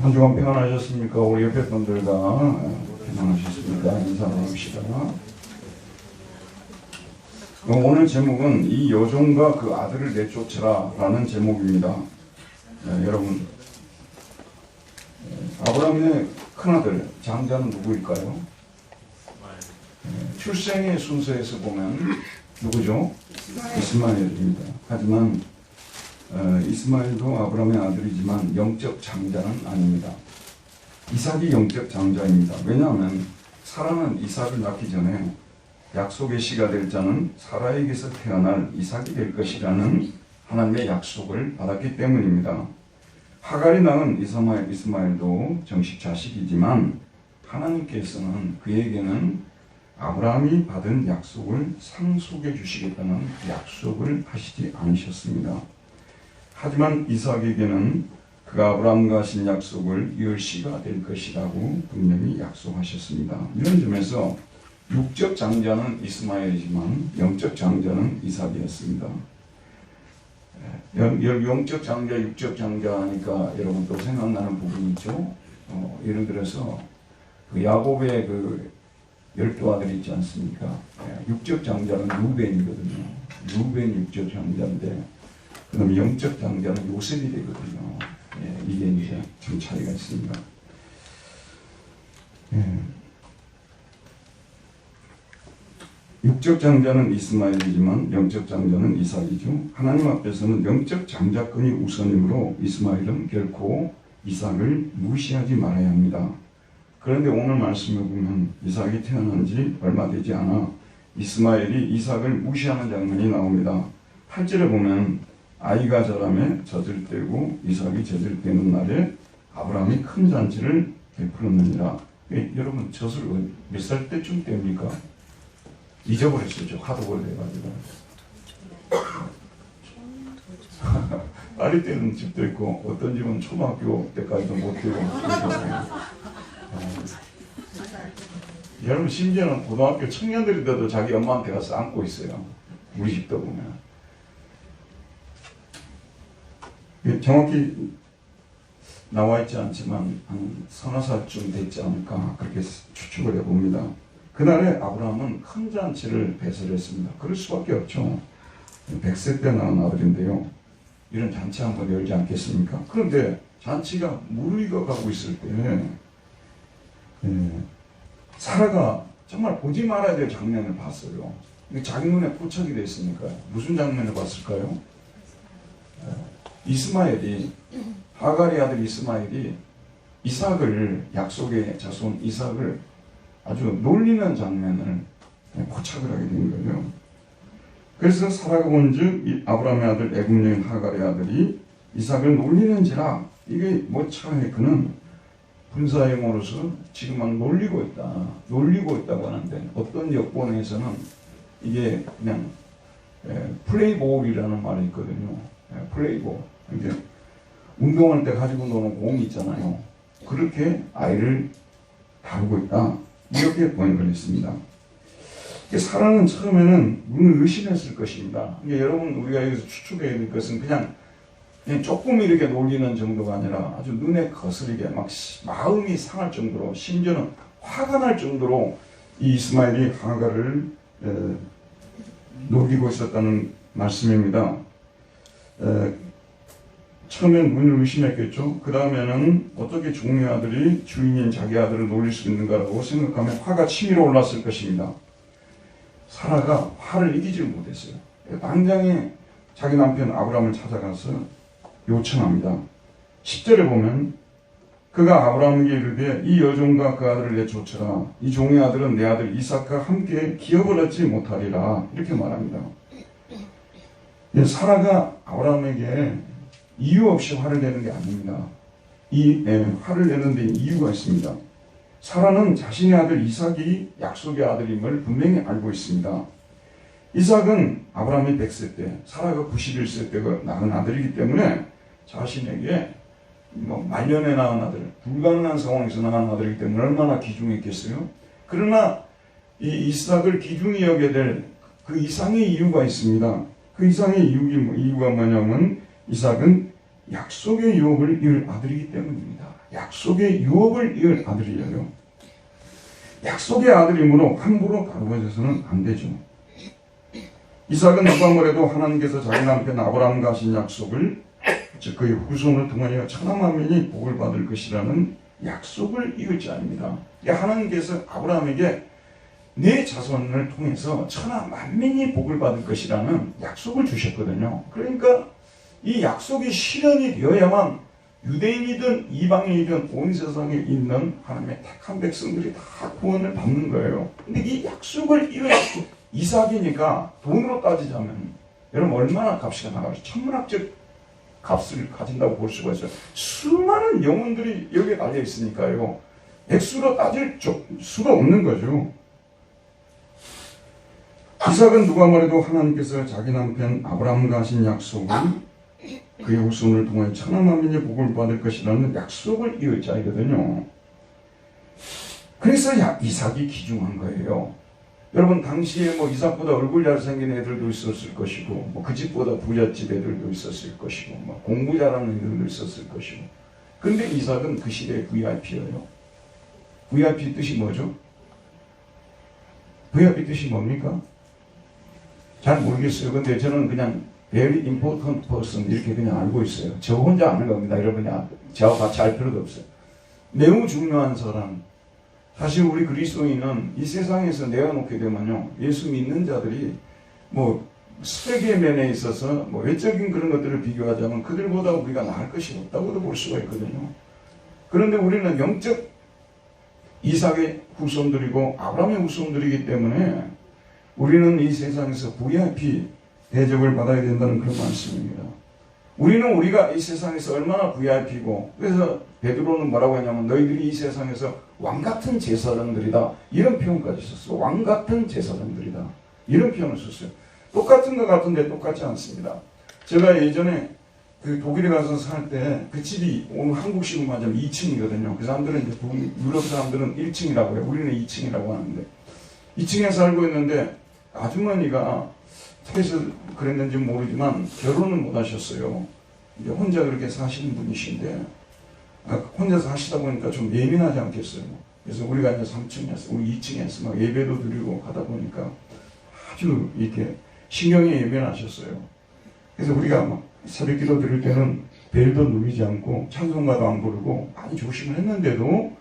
한 주간 평안하셨습니까? 우리 옆에 분들과 평안하셨습니까? 인사 나눕시다. 오늘 제목은 이 여종과 그 아들을 내쫓으라 라는 제목입니다. 여러분, 아브라함의 큰아들 장자는 누구일까요? 출생의 순서에서 보면 누구죠? 이스마엘입니다. 하지만 이스마엘도 아브라함의 아들이지만 영적 장자는 아닙니다. 이삭이 영적 장자입니다. 왜냐하면 사라는 이삭을 낳기 전에 약속의 씨가 될 자는 사라에게서 태어날 이삭이 될 것이라는 하나님의 약속을 받았기 때문입니다. 하갈이 낳은 이스마엘도 정식 자식이지만 하나님께서는 그에게는 아브라함이 받은 약속을 상속해 주시겠다는 약속을 하시지 않으셨습니다. 하지만 이삭에게는 그가 아브라함과 하신 약속을 이을 씨가 될 것이라고 분명히 약속하셨습니다. 이런 점에서 육적 장자는 이스마엘이지만 영적 장자는 이삭이었습니다. 영적 장자, 육적 장자 하니까 여러분 또 생각나는 부분이 있죠. 예를 들어서 그 야곱의 그 12아들이 있지 않습니까? 육적 장자는 루벤이거든요. 루벤 육적 장자인데 그 다음에 영적 장자는 요셉이 되거든요. 이게 이제 좀 차이가 있습니다. 육적 장자는 이스마엘이지만 영적 장자는 이삭이죠. 하나님 앞에서는 영적 장자권이 우선이므로 이스마엘은 결코 이삭을 무시하지 말아야 합니다. 그런데 오늘 말씀을 보면 이삭이 태어난 지 얼마 되지 않아 이스마엘이 이삭을 무시하는 장면이 나옵니다. 8절에 보면 아이가 자라매 젖을 떼고 이삭이 젖을 떼는 날에 아브라함이 큰 잔치를 베풀었느니라. 여러분 젖을 몇 살 때쯤 뗍니까? 잊어버렸어요. 하도 오래돼가지고. 딸이 때는 집도 있고 어떤 집은 초등학교 때까지도 못 되고 여러분 심지어는 고등학교 청년들이 돼도 자기 엄마한테 가서 안고 있어요. 우리 집도 보면. 정확히 나와 있지 않지만 한 서너 살쯤 됐지 않을까 그렇게 추측을 해봅니다. 그날에 아브라함은 큰 잔치를 배설했습니다. 그럴 수밖에 없죠. 100세 때 낳은 아들인데요. 이런 잔치 한번 열지 않겠습니까? 그런데 잔치가 무르익어가고 있을 때 사라가 정말 보지 말아야 될 장면을 봤어요. 자기 눈에 포착이 되어 있으니까요. 무슨 장면을 봤을까요? 이스마엘이, 하갈의 아들 이스마엘이 이삭을, 약속의 자손 이삭을 아주 놀리는 장면을 포착을 하게 된 거예요. 그래서 사라가 본즉 아브라함의 아들 애굽 여인 하갈의 아들이 이삭을 놀리는지라. 이게 뭐차에 그는 분사형으로서 지금 막 놀리고 있다고 하는데 어떤 역본에서는 이게 그냥 플레이볼이라는 말이 있거든요. 플레이볼. 이게 운동할 때 가지고 노는 공이 있잖아요. 그렇게 아이를 다루고 있다. 이렇게 번역을 했습니다. 사라는 처음에는 눈을 의심했을 것입니다. 여러분 우리가 여기서 추측해야 될 것은 그냥 조금 이렇게 놀리는 정도가 아니라 아주 눈에 거스르게 막 마음이 상할 정도로 심지어는 화가 날 정도로 이 이스마엘이 하갈을 놀리고 있었다는 말씀입니다. 처음엔 눈을 의심했겠죠. 그 다음에는 어떻게 종의 아들이 주인인 자기 아들을 놀릴 수 있는가라고 생각하면 화가 치밀어 올랐을 것입니다. 사라가 화를 이기지를 못했어요. 당장에 자기 남편 아브라함을 찾아가서 요청합니다. 10절에 보면 그가 아브라함에게 이르되 이 여종과 그 아들을 내쫓으라. 이 종의 아들은 내 아들 이삭과 함께 기업을 얻지 못하리라. 이렇게 말합니다. 사라가 아브라함에게 이유 없이 화를 내는 게 아닙니다. 화를 내는 데 이유가 있습니다. 사라는 자신의 아들 이삭이 약속의 아들임을 분명히 알고 있습니다. 이삭은 아브라함이 100세 때, 사라가 91세 때 낳은 아들이기 때문에 자신에게 말년에 낳은 아들, 불가능한 상황에서 낳은 아들이기 때문에 얼마나 귀중했겠어요? 그러나 이 이삭을 귀중히 여겨야 될 그 이상의 이유가 있습니다. 그 이상의 이유가 뭐냐면 이삭은 약속의 유업을 이을 아들이기 때문입니다. 약속의 유업을 이을 아들이에요. 약속의 아들이므로 함부로 다루어져서는 안 되죠. 이삭은 누가 뭐래도 하나님께서 자기 남편 아브라함과 하신 약속을, 즉 그의 후손을 통하여 천하 만민이 복을 받을 것이라는 약속을 이을 자입니다. 하나님께서 아브라함에게 내 자손을 통해서 천하 만민이 복을 받을 것이라는 약속을 주셨거든요. 그러니까 이 약속이 실현이 되어야만 유대인이든 이방인이든 온 세상에 있는 하나님의 택한 백성들이 다 구원을 받는 거예요. 근데 이 약속을 이룬 이삭이니까 돈으로 따지자면 여러분 얼마나 값이 나가죠? 천문학적 값을 가진다고 볼 수가 있어요. 수많은 영혼들이 여기에 달려 있으니까요. 액수로 따질 수가 없는 거죠. 이삭은 누가 뭐래도 하나님께서 자기 남편 아브라함과 하신 약속을 그의 후손을 통해 천하 만민의 복을 받을 것이라는 약속을 이을 자이거든요. 그래서 이삭이 귀중한 거예요. 여러분 당시에 뭐 이삭보다 얼굴 잘생긴 애들도 있었을 것이고, 뭐 그 집보다 부잣집 애들도 있었을 것이고, 뭐 공부 잘하는 애들도 있었을 것이고. 근데 이삭은 그 시대의 VIP예요. VIP 뜻이 뭐죠? VIP 뜻이 뭡니까? 잘 모르겠어요. 근데 저는 그냥 very important person 이렇게 그냥 알고 있어요. 저 혼자 아는 겁니다. 여러분이 저와 같이 알 필요도 없어요. 매우 중요한 사람. 사실 우리 그리스도인은 이 세상에서 내어놓게 되면요, 예수 믿는 자들이 뭐 스펙의 면에 있어서 뭐 외적인 그런 것들을 비교하자면 그들보다 우리가 나을 것이 없다고도 볼 수가 있거든요. 그런데 우리는 영적 이삭의 후손들이고 아브라함의 후손들이기 때문에 우리는 이 세상에서 VIP 대접을 받아야 된다는 그런 말씀입니다. 우리는 우리가 이 세상에서 얼마나 VIP고, 그래서 베드로는 뭐라고 했냐면 너희들이 이 세상에서 왕같은 제사장들이다, 이런 표현까지 썼어요. 왕같은 제사장들이다, 이런 표현을 썼어요. 똑같은 것 같은데 똑같지 않습니다. 제가 예전에 그 독일에 가서 살 때 그 집이 오늘 한국식으로 말하자면 2층이거든요. 그 사람들은 이제 유럽 사람들은 1층이라고 해요. 우리는 2층이라고 하는데 2층에 살고 있는데 아주머니가 해서 그랬는지 모르지만 결혼을 못 하셨어요. 이제 혼자 그렇게 사시는 분이신데 혼자서 하시다 보니까 좀 예민하지 않겠어요. 그래서 우리가 이제 3층에서 우리 2층에서 막 예배도 드리고 가다 보니까 아주 이렇게 신경이 예민하셨어요. 그래서 우리가 막 새벽기도 드릴 때는 벨도 누르지 않고 찬송가도 안 부르고 많이 조심을 했는데도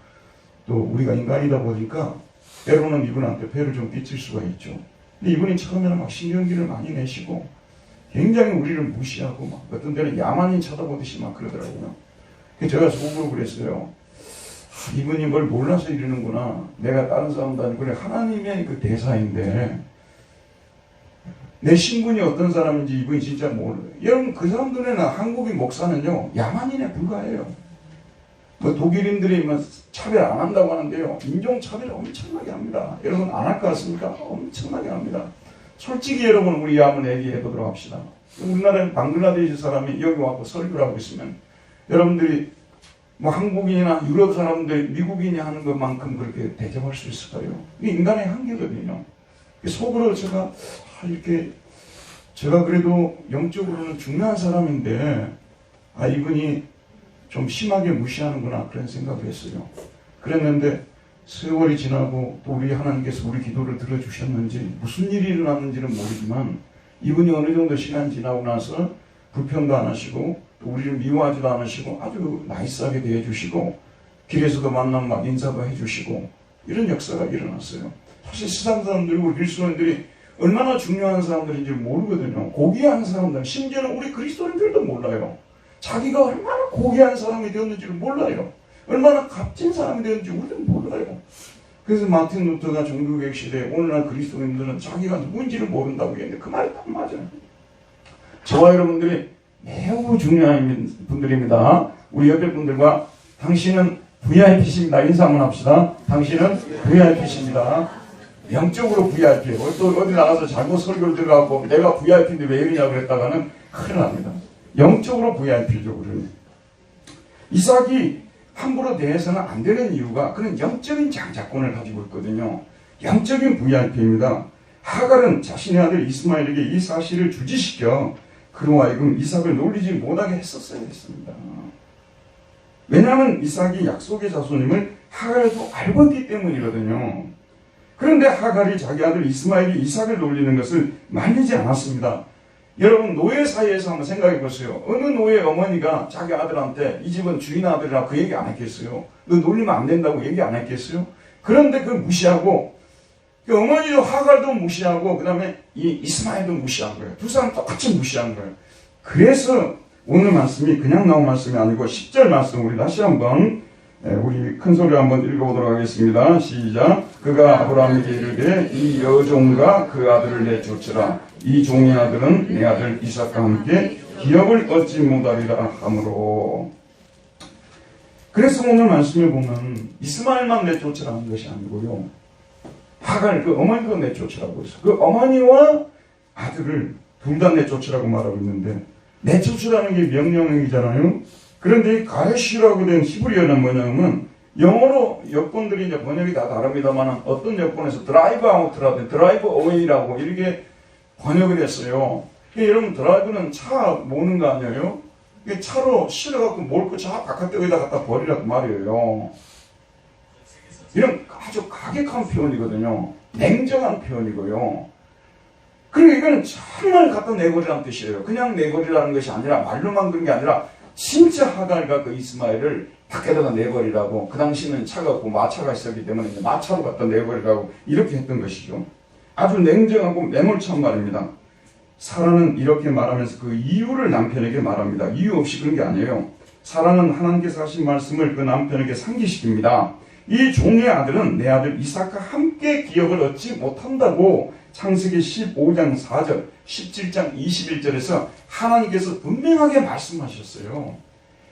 또 우리가 인간이다 보니까 때로는 이분한테 폐를 좀 끼칠 수가 있죠. 근데 이분이 처음에는 막 신경기를 많이 내시고 굉장히 우리를 무시하고 막 어떤 때는 야만인 쳐다보듯이 막 그러더라고요. 제가 속으로 그랬어요. 이분이 뭘 몰라서 이러는구나. 내가 다른 사람도 아니고 그래 하나님의 그 대사인데 내 신분이 어떤 사람인지 이분이 진짜 몰라요. 여러분 그 사람들에는 한국인 목사는요 야만인에 불과해요. 뭐 독일인들이 뭐 차별 안 한다고 하는데요, 인종 차별 엄청나게 합니다. 여러분 안 할 것 같습니까? 엄청나게 합니다. 솔직히 여러분 우리 한번 얘기해 보도록 합시다. 우리나라에 방글라데시 사람이 여기 와서 설교를 하고 있으면 여러분들이 뭐 한국인이나 유럽 사람들 미국인이 하는 것만큼 그렇게 대접할 수 있을까요? 이게 인간의 한계거든요. 속으로 제가 이렇게 제가 그래도 영적으로는 중요한 사람인데 이분이 좀 심하게 무시하는구나 그런 생각을 했어요. 그랬는데 세월이 지나고 또 우리 하나님께서 우리 기도를 들어주셨는지 무슨 일이 일어났는지는 모르지만 이분이 어느 정도 시간 지나고 나서 불평도 안 하시고 또 우리를 미워하지도 않으시고 아주 나이스하게 대해주시고 길에서도 만나면 막 인사도 해주시고 이런 역사가 일어났어요. 사실 세상 사람들이 우리 그리스도인들이 얼마나 중요한 사람들인지 모르거든요. 고귀한 사람들, 심지어는 우리 그리스도인들도 몰라요. 자기가 얼마나 고귀한 사람이 되었는지를 몰라요. 얼마나 값진 사람이 되었는지 우리는 몰라요. 그래서 마틴 루터가 종교개혁 시대에 오늘날 그리스도인들은 자기가 누구인지를 모른다고 했는데 그 말이 딱 맞아요. 저와 여러분들이 매우 중요한 분들입니다. 우리 옆에 분들과 당신은 VIP십니다. 인사 한번 합시다. 당신은 VIP십니다. 영적으로 VIP예요. 또 어디 나가서 잘못 설교를 들어가고 내가 VIP인데 왜 이러냐고 그랬다가는 큰일 납니다. 영적으로 VIP죠. 우리는. 이삭이 함부로 대해서는 안 되는 이유가 그런 영적인 장자권을 가지고 있거든요. 영적인 VIP입니다. 하갈은 자신의 아들 이스마엘에게 이 사실을 주지시켜 그로 하여금 이삭을 놀리지 못하게 했었어야 했습니다. 왜냐하면 이삭이 약속의 자손임을 하갈도 알고 있기 때문이거든요. 그런데 하갈이 자기 아들 이스마엘이 이삭을 놀리는 것을 말리지 않았습니다. 여러분, 노예 사이에서 한번 생각해 보세요. 어느 노예 어머니가 자기 아들한테 이 집은 주인 아들이라 그 얘기 안 했겠어요? 너 놀리면 안 된다고 얘기 안 했겠어요? 그런데 그걸 무시하고, 그 어머니도 하갈도 무시하고, 그 다음에 이 이스마엘도 무시한 거예요. 두 사람 똑같이 무시한 거예요. 그래서 오늘 말씀이 그냥 나온 말씀이 아니고 10절 말씀 우리 다시 한번 우리 큰 소리로 한번 읽어보도록 하겠습니다. 시작. 그가 아브라함에게 이르되 이 여종과 그 아들을 내쫓으라. 이 종의 아들은 내 아들 이삭과 함께 기업을 얻지 못하리라 하므로. 그래서 오늘 말씀을 보면 이스마엘만 내쫓으라는 것이 아니고요, 하갈 그 어머니도 내쫓으라고 했어요. 그 어머니와 아들을 둘 다 내쫓으라고 말하고 있는데, 내쫓으라는 게 명령이잖아요. 그런데 이 가레시라고 된 히브리어는 뭐냐면, 영어로 여권들이 이제 번역이 다 다릅니다만 어떤 여권에서 드라이브 아웃라든 드라이브 어웨이라고 이렇게 번역을 했어요. 여러분, 드라이브는 차 모는 거 아니에요? 차로 실어갖고 몰고 차 바깥에다 갖다 버리라고 말이에요. 이런 아주 가격한 표현이거든요. 냉정한 표현이고요. 그리고 이거는 정말 갖다 내버리라는 뜻이에요. 그냥 내버리라는 것이 아니라, 말로만 그런 게 아니라 진짜 하갈과 그 이스마엘을 밖에다가 내버리라고. 그 당시는 차가 없고 마차가 있었기 때문에 이제 마차로 갖다 내버리라고 이렇게 했던 것이죠. 아주 냉정하고 매몰찬 말입니다. 사라는 이렇게 말하면서 그 이유를 남편에게 말합니다. 이유 없이 그런 게 아니에요. 사라는 하나님께서 하신 말씀을 그 남편에게 상기시킵니다. 이 종의 아들은 내 아들 이삭과 함께 기업을 얻지 못한다고 창세기 15장 4절, 17장 21절에서 하나님께서 분명하게 말씀하셨어요.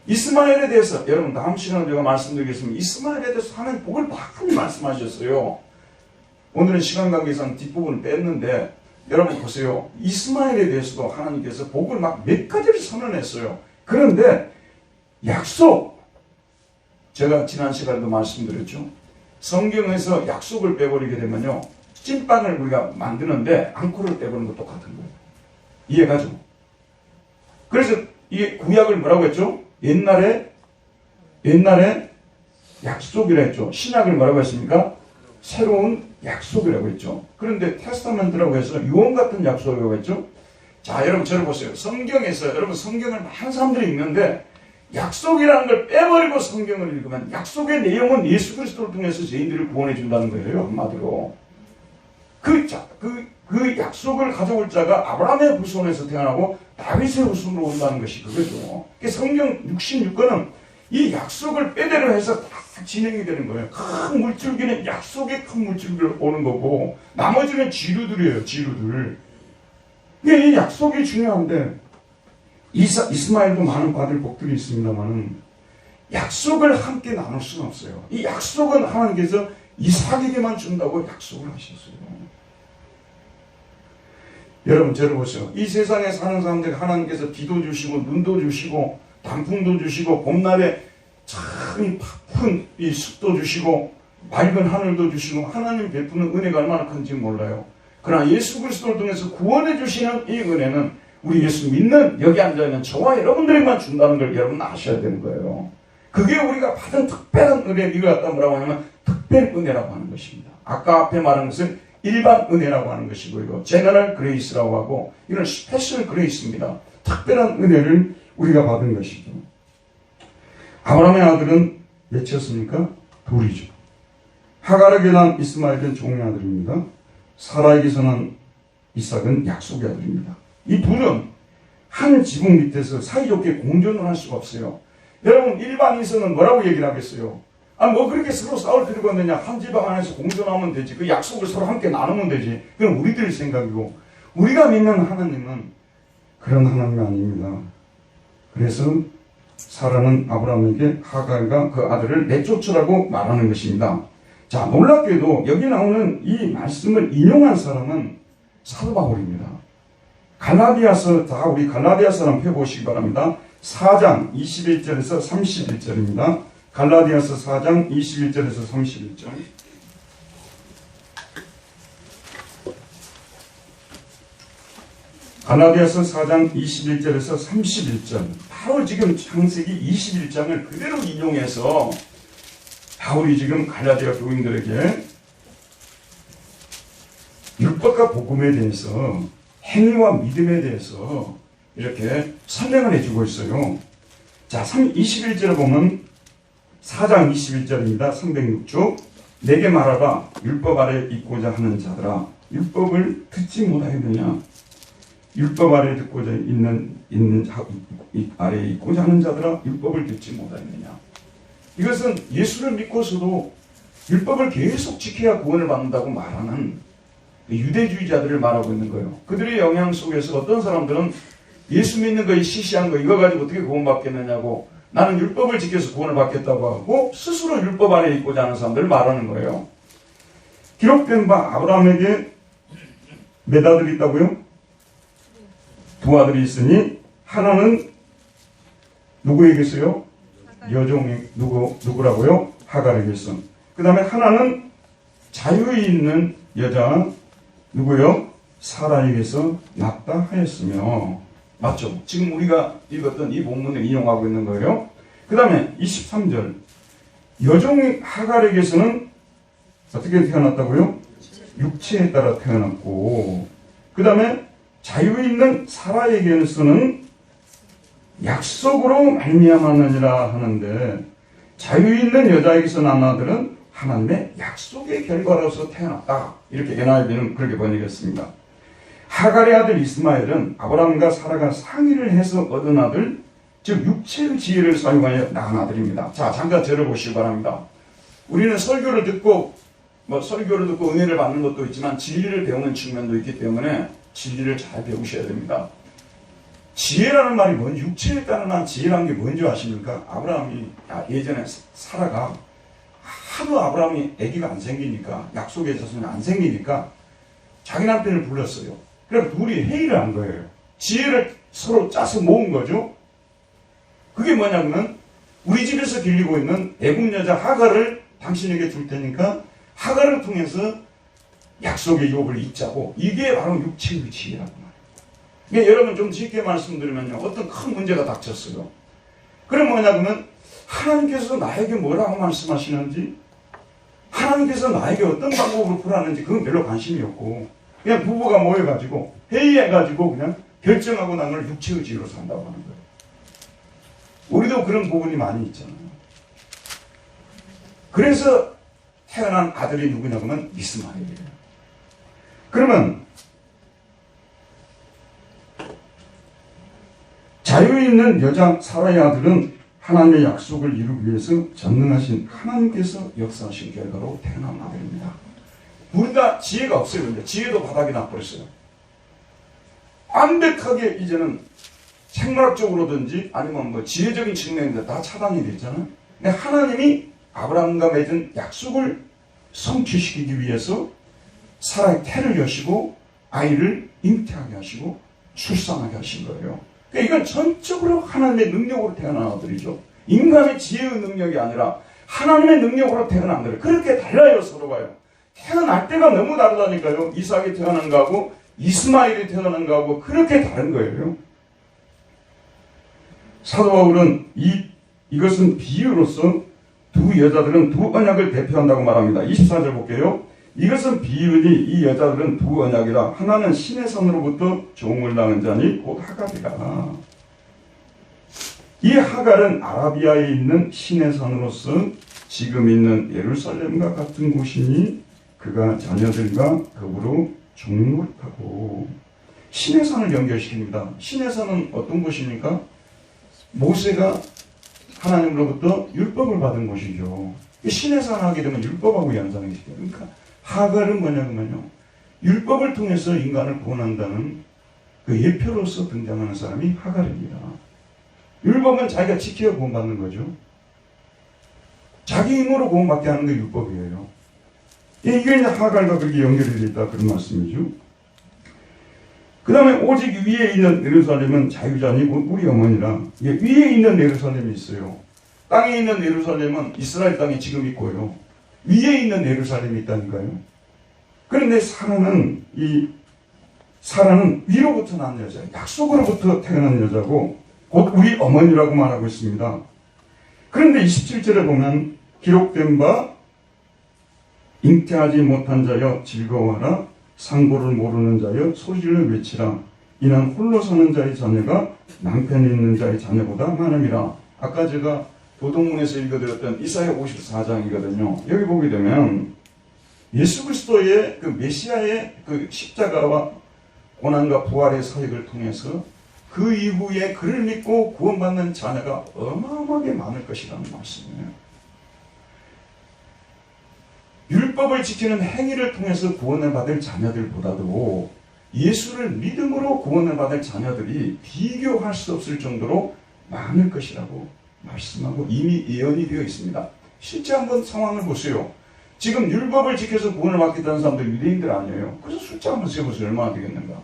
이스마엘에 대해서, 여러분 다음 시간에 제가 말씀드리겠습니다. 이스마엘에 대해서 하나님 복을 많이 말씀하셨어요. 오늘은 시간 관계상 뒷부분을 뺐는데, 여러분 보세요. 이스마엘에 대해서도 하나님께서 복을 막 몇 가지를 선언했어요. 그런데 약속, 제가 지난 시간에도 말씀드렸죠. 성경에서 약속을 빼버리게 되면요, 찐빵을 우리가 만드는데 앙코를 빼버리는 것 똑같은 거예요. 이해가죠? 그래서 이게 구약을 뭐라고 했죠? 옛날에 약속이라 했죠. 신약을 뭐라고 했습니까? 새로운 약속이라고 했죠. 그런데 테스타멘트라고 해서 유언 같은 약속이라고 했죠. 자, 여러분 저를 보세요. 성경에서, 여러분 성경을 많은 사람들이 읽는데 약속이라는 걸 빼버리고 성경을 읽으면 약속의 내용은 예수 그리스도를 통해서 죄인들을 구원해 준다는 거예요. 한마디로. 그 약속을 가져올 자가 아브라함의 후손에서 태어나고 다윗의 후손으로 온다는 것이 그거죠. 성경 66권은 이 약속을 빼대로 해서 다 진행이 되는 거예요. 큰 물줄기는 약속의 큰 물줄기를 오는 거고, 나머지는 지류들이에요. 지류들. 이 약속이 중요한데, 이스마엘도 많은 받을 복들이 있습니다만은 약속을 함께 나눌 수는 없어요. 이 약속은 하나님께서 이삭에게만 준다고 약속을 하셨어요. 여러분 저를 보세요. 이 세상에 사는 사람들 하나님께서 비도 주시고 눈도 주시고 단풍도 주시고 봄날에 참 팍푼 이 숲도 주시고 맑은 하늘도 주시고 하나님 베푸는 은혜가 얼마나 큰지 몰라요. 그러나 예수 그리스도를 통해서 구원해 주시는 이 은혜는 우리 예수 믿는 여기 앉아있는 저와 여러분들에게만 준다는 걸 여러분 아셔야 되는 거예요. 그게 우리가 받은 특별한 은혜, 이걸 갖다 뭐라고 하냐면 특별 은혜라고 하는 것입니다. 아까 앞에 말한 것은 일반 은혜라고 하는 것이고요. 제너럴 그레이스라고 하고, 이건 스페셜 그레이스입니다. 특별한 은혜를 우리가 받은 것이죠. 아브라함의 아들은 몇 쳤습니까? 둘이죠. 하갈에게 난 이스마엘은 종의 아들입니다. 사라에게서 난 이삭은 약속의 아들입니다. 이 둘은 한 지붕 밑에서 사이좋게 공존을 할 수가 없어요. 여러분 일반인서는 뭐라고 얘기를 하겠어요? 뭐 그렇게 서로 싸울 필요가 있느냐. 한 집안 안에서 공존하면 되지. 그 약속을 서로 함께 나누면 되지. 그건 우리들의 생각이고, 우리가 믿는 하나님은 그런 하나님이 아닙니다. 그래서 사라는 아브라함에게 하갈과 그 아들을 내쫓으라고 말하는 것입니다. 자, 놀랍게도 여기 나오는 이 말씀을 인용한 사람은 사도 바울입니다. 갈라디아서, 다 우리 갈라디아서 한번 펴보시기 바랍니다. 4장 21절에서 31절입니다. 갈라디아서 4장 21절에서 31절. 갈라디아서 4장 21절에서 31절, 바로 지금 창세기 21장을 그대로 인용해서 바울이 지금 갈라디아 교인들에게 율법과 복음에 대해서, 행위와 믿음에 대해서 이렇게 설명을 해주고 있어요. 자, 21절에 보면 4장 21절입니다. 306쪽. 내게 말하라. 율법 아래 있고자 하는 자들아, 율법을 듣지 못하겠느냐? 율법 아래 듣고자 아래에 있고자 하는 자들아, 율법을 듣지 못하겠느냐? 이것은 예수를 믿고서도 율법을 계속 지켜야 구원을 받는다고 말하는 유대주의자들을 말하고 있는 거예요. 그들의 영향 속에서 어떤 사람들은 예수 믿는 거, 시시한 거, 이거 가지고 어떻게 구원받겠느냐고, 나는 율법을 지켜서 구원을 받겠다고 하고 스스로 율법 아래에 있고자 하는 사람들을 말하는 거예요. 기록된 바 아브라함에게 몇 아들이 있다고요? 두 아들이 있으니 하나는 누구에게서요? 여종이 누구라고요? 하갈에게서. 그 다음에 하나는 자유에 있는 여자 누구요? 사라에게서 낳다 하였으며. 맞죠? 지금 우리가 읽었던 이 본문을 인용하고 있는 거예요. 그 다음에 23절. 여종이 하갈에게서는 어떻게 태어났다고요? 육체에 따라 태어났고, 그 다음에 자유에 있는 사라에게서는 약속으로 말미암았느니라 하는데, 자유에 있는 여자에게서 난 아들은 하나님의 약속의 결과로서 태어났다. 이렇게 NIV는 그렇게 번역했습니다. 하갈의 아들 이스마엘은 아브라함과 사라가 상의를 해서 얻은 아들, 즉 육체의 지혜를 사용하여 낳은 아들입니다. 자, 잠깐 들어보시기 바랍니다. 우리는 설교를 듣고 은혜를 받는 것도 있지만 진리를 배우는 측면도 있기 때문에 진리를 잘 배우셔야 됩니다. 지혜라는 말이 뭔지, 육체에 따른 지혜라는 게 뭔지 아십니까? 아브라함이 예전에 사라가 하도 아브라함이 아기가 안 생기니까, 약속의 자손이 안 생기니까 자기 남편을 불렀어요. 그래서 둘이 회의를 한 거예요. 지혜를 서로 짜서 모은 거죠. 그게 뭐냐면, 우리 집에서 길리고 있는 애국 여자 하갈을 당신에게 줄 테니까 하갈을 통해서 약속의 유업을 잇자고, 이게 바로 육체의 지혜라고 말해요. 그러니까 여러분 좀 쉽게 말씀드리면요, 어떤 큰 문제가 닥쳤어요. 그럼 뭐냐면, 하나님께서 나에게 뭐라고 말씀하시는지, 하나님께서 나에게 어떤 방법으로 풀하는지 그건 별로 관심이 없고, 그냥 부부가 모여가지고 회의해가지고 그냥 결정하고 난 걸 육체의 지혜로 산다고 하는 거예요. 우리도 그런 부분이 많이 있잖아요. 그래서 태어난 아들이 누구냐면 이스마엘이에요. 그러면 자유 있는 여자 사라의 아들은 하나님의 약속을 이루기 위해서 전능하신 하나님께서 역사하신 결과로 태어난 아들입니다. 둘 다 지혜가 없어요. 근데 지혜도 바닥이 나버렸어요. 완벽하게 이제는 생물학적으로든지 아니면 뭐 지혜적인 측면인데 다 차단이 됐잖아요. 근데 하나님이 아브라함과 맺은 약속을 성취시키기 위해서 사라의 태를 여시고 아이를 잉태하게 하시고 출산하게 하신 거예요. 그러니까 이건 전적으로 하나님의 능력으로 태어난 아들이죠. 인간의 지혜의 능력이 아니라 하나님의 능력으로 태어난 아들. 그렇게 달라요, 서로가요. 태어날 때가 너무 다르다니까요. 이삭이 태어난 거하고 이스마엘이 태어난 거하고 그렇게 다른 거예요. 사도 바울은 이것은 비유로서 두 여자들은 두 언약을 대표한다고 말합니다. 24절 볼게요. 이것은 비유니 이 여자들은 두 언약이라 하나는 신의 손으로부터 종을 낳은 자니 곧 하갈이라. 이 하갈은 아라비아에 있는 신의 산으로서 지금 있는 예루살렘과 같은 곳이니 그가 자녀들과 더불어 종노릇하고. 신의 산을 연결시킵니다. 신의 산은 어떤 곳입니까? 모세가 하나님으로부터 율법을 받은 곳이죠. 신의 산을 하게 되면 율법하고 연상이 시켜요. 그러니까 하갈은 뭐냐면요, 율법을 통해서 인간을 구원한다는 그 예표로서 등장하는 사람이 하갈입니다. 율법은 자기가 지켜야 구원받는 거죠. 자기 힘으로 구원받게 하는 게 율법이에요. 이게 이제 하갈과 그렇게 연결이 되어 있다, 그런 말씀이죠. 그 다음에 오직 위에 있는 예루살렘은 자유자니 우리 어머니라. 위에 있는 예루살렘이 있어요. 땅에 있는 예루살렘은 이스라엘 땅에 지금 있고요. 위에 있는 예루살렘이 있다니까요. 그런데 사라는 이 사라는 위로부터 난 여자, 약속으로부터 태어난 여자고 곧 우리 어머니라고 말하고 있습니다. 그런데 27절에 보면 기록된 바 잉태하지 못한 자여 즐거워하라, 상고를 모르는 자여 소리질러 외치라, 이는 홀로 사는 자의 자녀가 남편이 있는 자의 자녀보다 많음이라. 아까 제가 도동문에서 읽어드렸던 이사야 54장이거든요. 여기 보게 되면 예수 그리스도의 그 메시아의 그 십자가와 고난과 부활의 사역을 통해서 그 이후에 그를 믿고 구원받는 자녀가 어마어마하게 많을 것이라는 말씀이에요. 율법을 지키는 행위를 통해서 구원을 받을 자녀들보다도 예수를 믿음으로 구원을 받을 자녀들이 비교할 수 없을 정도로 많을 것이라고 말씀하고 이미 예언이 되어 있습니다. 실제 한번 상황을 보세요. 지금 율법을 지켜서 구원을 받겠다는 사람들 유대인들 아니에요. 그래서 숫자 한번 세보세요. 얼마나 되겠는가.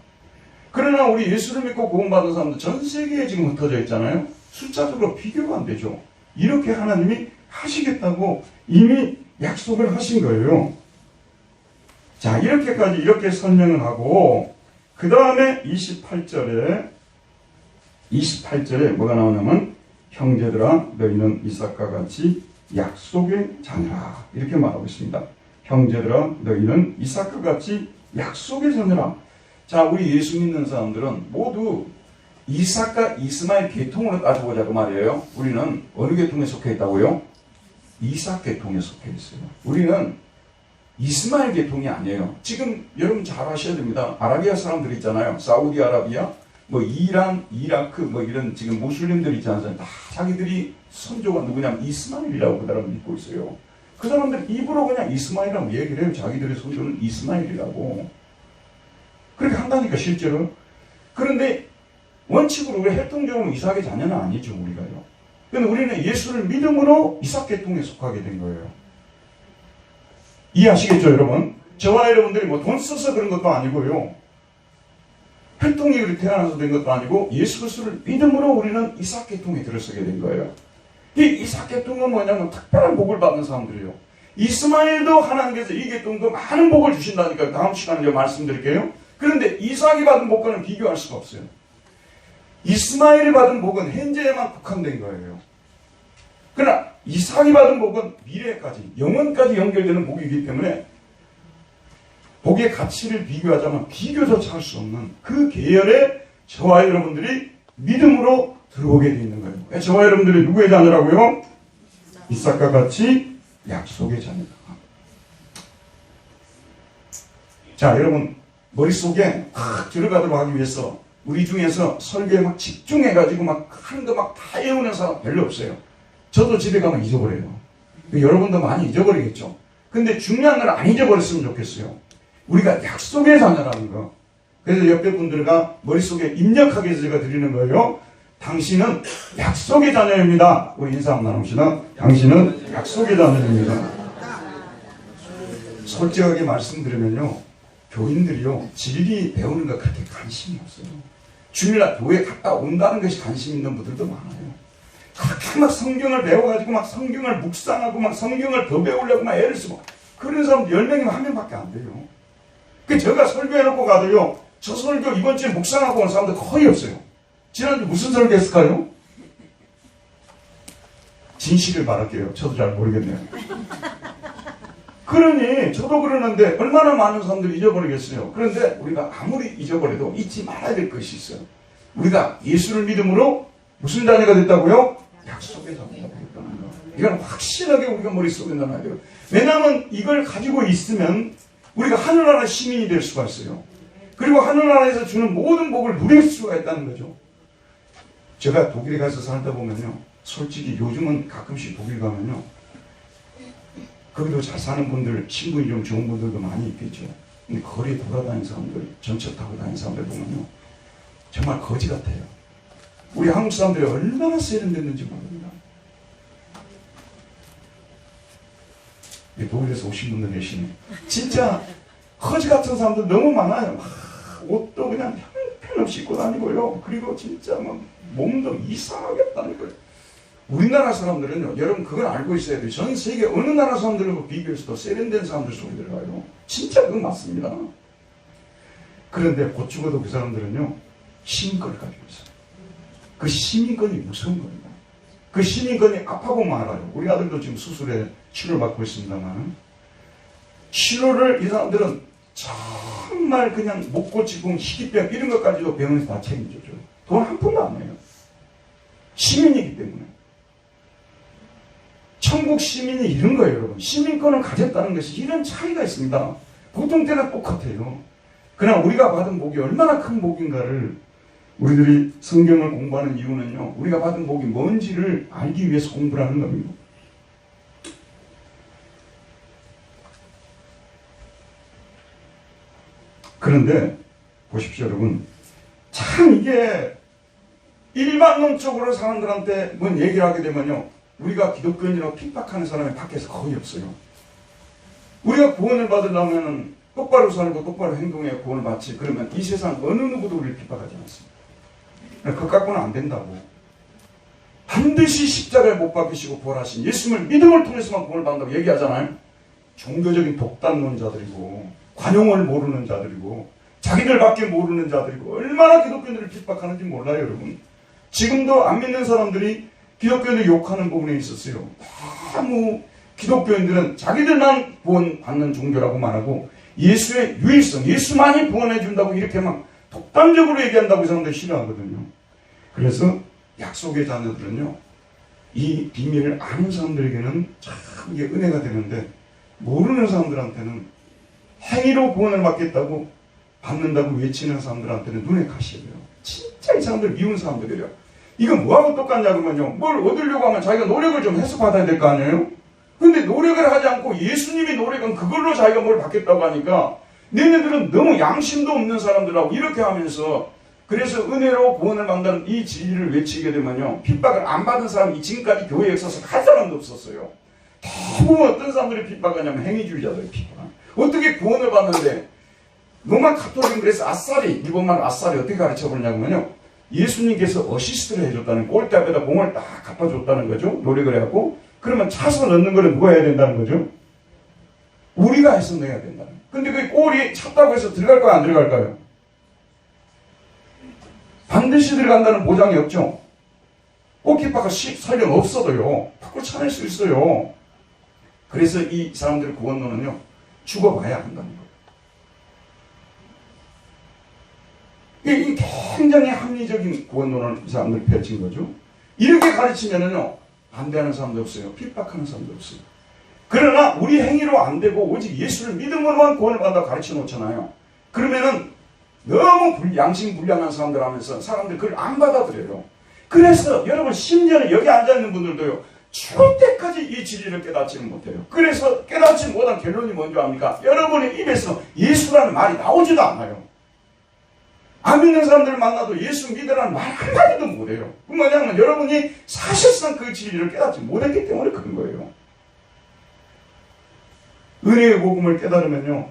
그러나 우리 예수를 믿고 구원받은 사람들 전 세계에 지금 흩어져 있잖아요. 숫자적으로 비교가 안 되죠. 이렇게 하나님이 하시겠다고 이미 약속을 하신 거예요. 자, 이렇게까지 이렇게 설명을 하고 그 다음에 28절에 뭐가 나오냐면 형제들아 너희는 이삭과 같이 약속의 자녀라 이렇게 말하고 있습니다. 형제들아 너희는 이삭과 같이 약속의 자녀라. 자, 우리 예수 믿는 사람들은 모두 이삭과 이스마엘 계통으로 따져보자 그 말이에요. 우리는 어느 계통에 속해 있다고요? 이삭 계통에 속해 있어요. 우리는 이스마엘 계통이 아니에요. 지금 여러분 잘 아셔야 됩니다. 아라비아 사람들 있잖아요. 사우디아라비아, 뭐 이란, 이라크, 뭐 이런 지금 무슬림들 있지 않습니까? 다 자기들이 선조가 누구냐면 이스마엘이라고 그 사람을 믿고 있어요. 그 사람들 입으로 그냥 이스마엘이라고 얘기를 해요. 자기들의 선조는 이스마엘이라고. 그렇게 한다니까 실제로. 그런데 원칙으로 우리 혈통적으로 이삭의 자녀는 아니죠 우리가요. 그런데 우리는 예수를 믿음으로 이삭 계통에 속하게 된 거예요. 이해하시겠죠 여러분? 저와 여러분들이 뭐 돈 써서 그런 것도 아니고요. 혈통이 그렇게 태어나서 된 것도 아니고 예수 그리스도를 믿음으로 우리는 이삭 계통에 들어서게 된 거예요. 이 이삭 계통은 뭐냐면 특별한 복을 받는 사람들이에요. 이스마엘도 하나님께서 이 계통도 많은 복을 주신다니까 다음 시간에 제가 말씀드릴게요. 그런데 이삭이 받은 복과는 비교할 수가 없어요. 이스마엘이 받은 복은 현재에만 국한된 거예요. 그러나 이삭이 받은 복은 미래까지 영원까지 연결되는 복이기 때문에 복의 가치를 비교하자면 비교조차 할 수 없는 그 계열에 저와 여러분들이 믿음으로 들어오게 되어 있는 거예요. 저와 여러분들이 누구의 자녀라고요? 이삭과 같이 약속의 자녀다. 자, 여러분 머릿속에 탁 들어가도록 하기 위해서 우리 중에서 설교에 막 집중해가지고 막 하는 거 막 다 외우는 사람 별로 없어요. 저도 집에 가면 잊어버려요. 여러분도 많이 잊어버리겠죠. 근데 중요한 걸 안 잊어버렸으면 좋겠어요. 우리가 약속의 자녀라는 거. 그래서 옆에 분들과 머릿속에 입력하기 위해서 제가 드리는 거예요. 당신은 약속의 자녀입니다. 우리 인사 한번 나눕시다. 당신은 약속의 자녀입니다. 솔직하게 말씀드리면요. 교인들이요. 진리 배우는 거 그렇게 관심이 없어요. 주일날 교회 갔다 온다는 것이 관심 있는 분들도 많아요. 그렇게 막 성경을 배워가지고 막 성경을 묵상하고 막 성경을 더 배우려고 막 애를 쓰고 그런 사람 10명이면 1명밖에 안 돼요. 제가 설교해놓고 가도요. 저 설교 이번 주에 묵상하고 온 사람들 거의 없어요. 지난주 무슨 설교 했을까요? 진실을 말할게요. 저도 잘 모르겠네요. 그러니 저도 그러는데 얼마나 많은 사람들이 잊어버리겠어요. 그런데 우리가 아무리 잊어버려도 잊지 말아야 될 것이 있어요. 우리가 예수를 믿음으로 무슨 자녀가 됐다고요? 약속의 자녀가 되었다는 거. 이건 확실하게 우리가 머릿속에 넣어놔야 돼요. 왜냐하면 이걸 가지고 있으면 우리가 하늘나라 시민이 될 수가 있어요. 그리고 하늘나라에서 주는 모든 복을 누릴 수가 있다는 거죠. 제가 독일에 가서 살다 보면요. 솔직히 요즘은 가끔씩 독일 가면요. 거기도 잘 사는 분들, 신분이 좀 좋은 분들도 많이 있겠죠. 근데 거리에 돌아다니는 사람들, 전철 타고 다니는 사람들 보면요. 정말 거지 같아요. 우리 한국 사람들이 얼마나 세련됐는지 모릅니다. 독일에서 오신 분들 계시네. 진짜 거지 같은 사람들 너무 많아요. 막 옷도 그냥 형편없이 입고 다니고요. 그리고 진짜 막 몸도 이상하게 다니고요. 우리나라 사람들은요, 여러분 그걸 알고 있어야 돼요. 전 세계 어느 나라 사람들하고 비교해서도 세련된 사람들 속에 들어가요. 진짜 그건 맞습니다. 그런데 곧 죽어도 그 사람들은요, 시민권을 가지고 있어요. 그 시민권이 무서운 겁니다. 그 시민권이 아파고 말아요. 우리 아들도 지금 수술에 치료를 받고 있습니다만, 치료를 이 사람들은 정말 그냥 목고치공, 희귀병 이런 것까지도 병원에서 다 책임져줘요. 돈 한 푼도 안 내요. 시민이기 때문에. 천국 시민이 이런 거예요, 여러분. 시민권을 가졌다는 것이 이런 차이가 있습니다. 보통 때는 똑같아요. 그러나 우리가 받은 복이 얼마나 큰 복인가를 우리들이 성경을 공부하는 이유는요, 우리가 받은 복이 뭔지를 알기 위해서 공부를 하는 겁니다. 그런데 보십시오, 여러분. 참 이게 일반론적으로 사람들한테 뭔 얘기를 하게 되면요, 우리가 기독교인이라고 핍박하는 사람이 밖에서 거의 없어요. 우리가 구원을 받으려면 똑바로 살고 똑바로 행동해 구원을 받지, 그러면 이 세상 어느 누구도 우리를 핍박하지 않습니다. 그것 갖고는 안 된다고. 반드시 십자가에 못 박히시고 부활하신 예수님을 믿음을 통해서만 구원을 받는다고 얘기하잖아요. 종교적인 독단론자들이고 관용을 모르는 자들이고 자기들밖에 모르는 자들이고 얼마나 기독교인들을 핍박하는지 몰라요, 여러분. 지금도 안 믿는 사람들이 기독교인들 욕하는 부분에 있었어요. 너무 기독교인들은 자기들만 구원받는 종교라고 말하고 예수의 유일성, 예수만이 구원해준다고 이렇게 막 독단적으로 얘기한다고 이 사람들이 싫어하거든요. 그래서 약속의 자녀들은요, 이 비밀을 아는 사람들에게는 참 이게 은혜가 되는데, 모르는 사람들한테는 행위로 구원을 받겠다고 받는다고 외치는 사람들한테는 눈에 가시고요. 진짜 이 사람들 미운 사람들이에요. 이건 뭐하고 똑같냐 그러면요, 뭘 얻으려고 하면 자기가 노력을 좀 해서 받아야 될 거 아니에요? 근데 노력을 하지 않고 예수님이 노력은 그걸로 자기가 뭘 받겠다고 하니까 너희들은 너무 양심도 없는 사람들하고 이렇게 하면서, 그래서 은혜로 구원을 받는다는 이 진리를 외치게 되면요, 핍박을 안 받은 사람이 지금까지 교회에 있어서 한 사람도 없었어요. 대부분 어떤 사람들이 핍박하냐면 행위주의자들이 핍박. 어떻게 구원을 받는데, 로마 가톨릭은 그래서 아싸리, 일본말 아싸리 어떻게 가르쳐버리냐면요, 예수님께서 어시스트를 해줬다는, 골대 앞에다 공을 딱 갚아줬다는 거죠. 노력을 해갖고. 그러면 차서 넣는 거는 누가 해야 된다는 거죠? 우리가 해서 넣어야 된다는. 근데 그 골이 찼다고 해서 들어갈까요, 안 들어갈까요? 반드시 들어간다는 보장이 없죠. 골키퍼가 설령 없어도요, 밖으로 차낼 수 있어요. 그래서 이 사람들의 구원론은요, 죽어봐야 한다는 거예요. 이 굉장히 합리적인 구원론을 이 사람들이 펼친 거죠. 이렇게 가르치면은요, 반대하는 사람도 없어요. 핍박하는 사람도 없어요. 그러나 우리 행위로 안 되고 오직 예수를 믿음으로만 구원을 받아 가르쳐 놓잖아요. 그러면은 너무 양심 불량한 사람들 하면서 사람들이 그걸 안 받아들여요. 그래서 여러분, 심지어는 여기 앉아있는 분들도요, 죽을 때까지 이 진리를 깨닫지는 못해요. 그래서 깨닫지 못한 결론이 뭔지 압니까? 여러분의 입에서 예수라는 말이 나오지도 않아요. 안 믿는 사람들을 만나도 예수 믿으라는 말 한마디도 못해요. 그 뭐냐면 여러분이 사실상 그 진리를 깨닫지 못했기 때문에 그런 거예요. 은혜의 복음을 깨달으면요,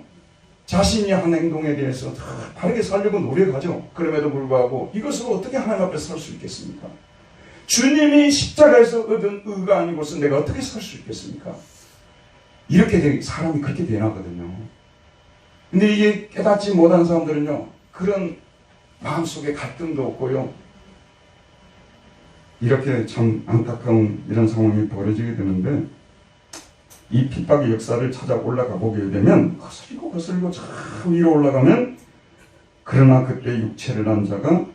자신이 한 행동에 대해서 다 바르게 살려고 노력하죠. 그럼에도 불구하고 이것으로 어떻게 하나님 앞에 설 수 있겠습니까? 주님이 십자가에서 얻은 의가 아니고서 내가 어떻게 살 수 있겠습니까? 이렇게 사람이 그렇게 되나거든요. 근데 이게 깨닫지 못한 사람들은요, 그런 마음속에 갈등도 없고요, 이렇게 참 안타까운 이런 상황이 벌어지게 되는데, 이 핍박의 역사를 찾아 올라가 보게 되면 거슬리고 저 위로 올라가면, 그러나 그때 육체를 난 자가